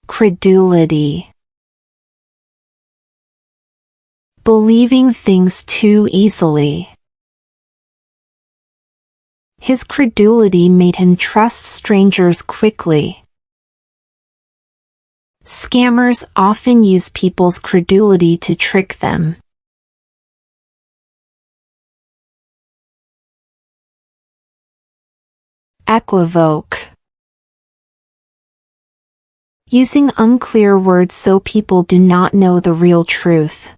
Credulity. Believing things too easily. His credulity made him trust strangers quickly. Scammers often use people's credulity to trick them. Equivoque. Using unclear words so people do not know the real truth.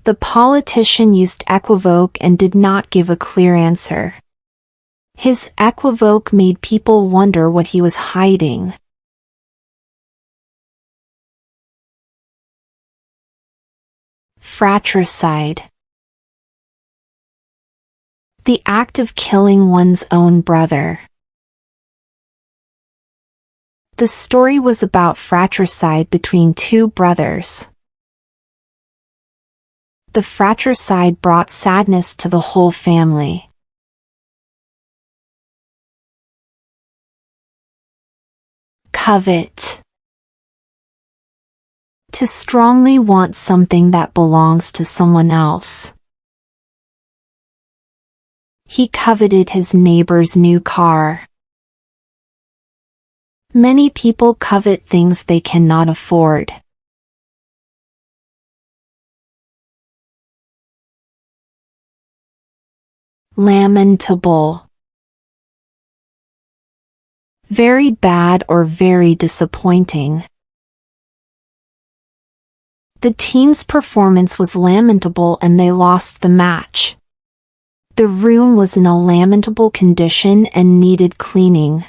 The politician used equivoque and did not give a clear answer. His equivoque made people wonder what he was hiding. Fratricide. The act of killing one's own brother. The story was about fratricide between two brothers. The fratricide brought sadness to the whole family. Covet. To strongly want something that belongs to someone else. He coveted his neighbor's new car. Many people covet things they cannot afford. Lamentable. Very bad or very disappointing. The team's performance was lamentable and they lost the match. The room was in a lamentable condition and needed cleaning.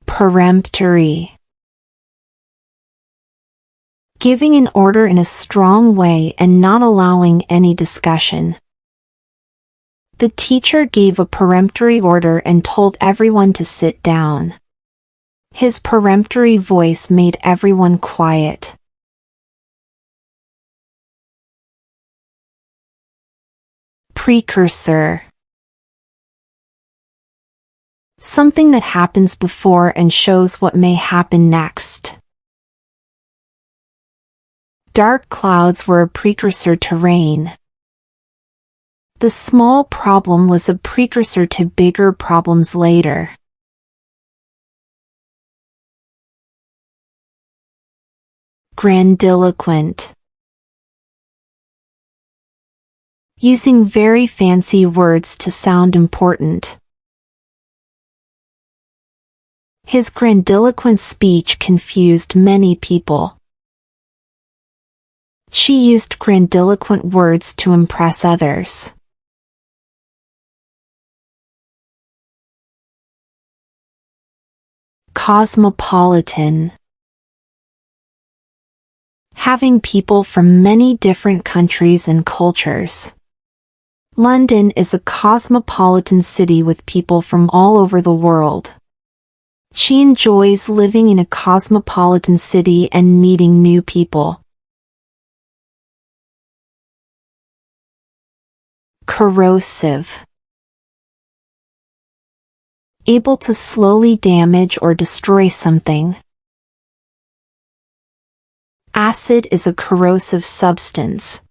Peremptory. Giving an order in a strong way and not allowing any discussion. The teacher gave a peremptory order and told everyone to sit down. His peremptory voice made everyone quiet. Precursor. Something that happens before and shows what may happen next. Dark clouds were a precursor to rain. The small problem was a precursor to bigger problems later. Grandiloquent. Using very fancy words to sound important. His grandiloquent speech confused many people. She used grandiloquent words to impress others. Cosmopolitan. Having people from many different countries and cultures. London is a cosmopolitan city with people from all over the world. She enjoys living in a cosmopolitan city and meeting new people. Corrosive. Able to slowly damage or destroy something. Acid is a corrosive substance.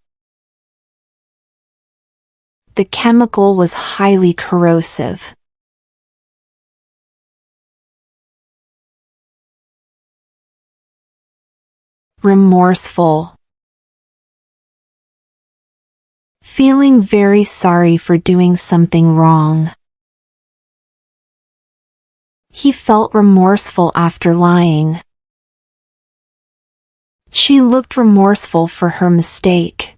The chemical was highly corrosive. Remorseful. Feeling very sorry for doing something wrong. He felt remorseful after lying. She looked remorseful for her mistake.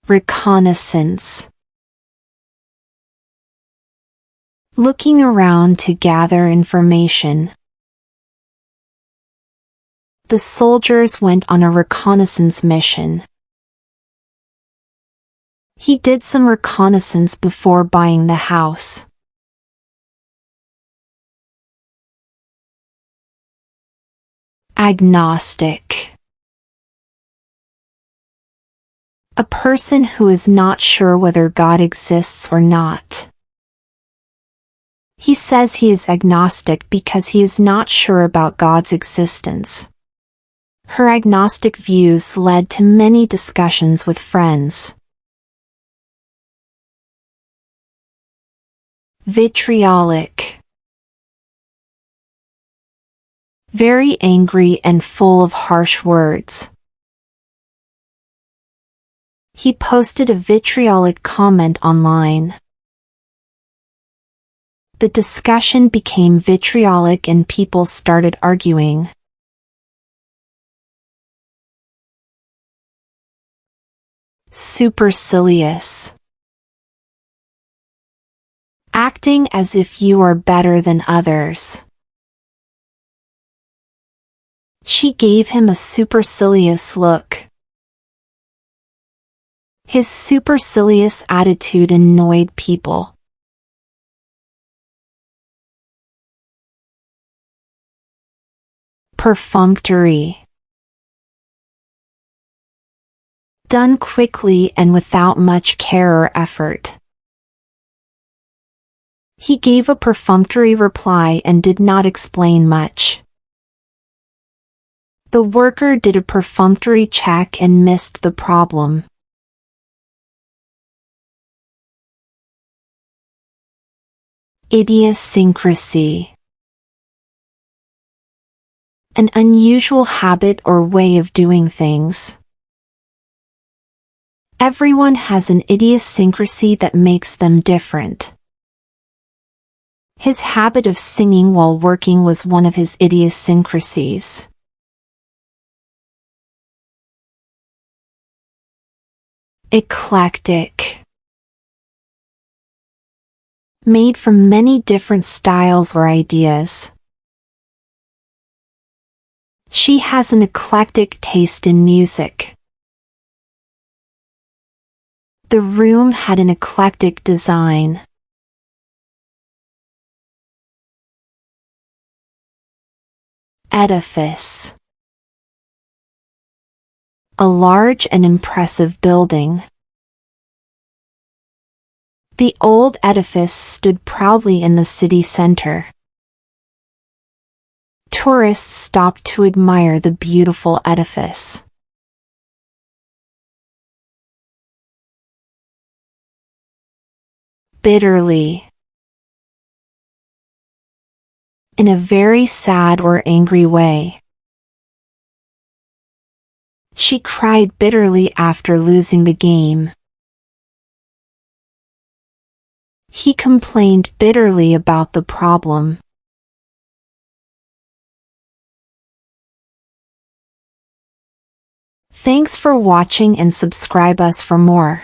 Reconnaissance. Looking around to gather information. The soldiers went on a reconnaissance mission. He did some reconnaissance before buying the house. Agnostic. A person who is not sure whether God exists or not. He says he is agnostic because he is not sure about God's existence. Her agnostic views led to many discussions with friends. Vitriolic. Very angry and full of harsh words. He posted a vitriolic comment online. The discussion became vitriolic and people started arguing. Supercilious. Acting as if you are better than others. She gave him a supercilious look. His supercilious attitude annoyed people. Perfunctory. Done quickly and without much care or effort. He gave a perfunctory reply and did not explain much. The worker did a perfunctory check and missed the problem. Idiosyncrasy. An unusual habit or way of doing things. Everyone has an idiosyncrasy that makes them different. His habit of singing while working was one of his idiosyncrasies. Eclectic. Made from many different styles or ideas. She has an eclectic taste in music. The room had an eclectic design. Edifice. A large and impressive building. The old edifice stood proudly in the city center. Tourists stopped to admire the beautiful edifice. Bitterly. In a very sad or angry way. She cried bitterly after losing the game. He complained bitterly about the problem. Thanks for watching and subscribe us for more.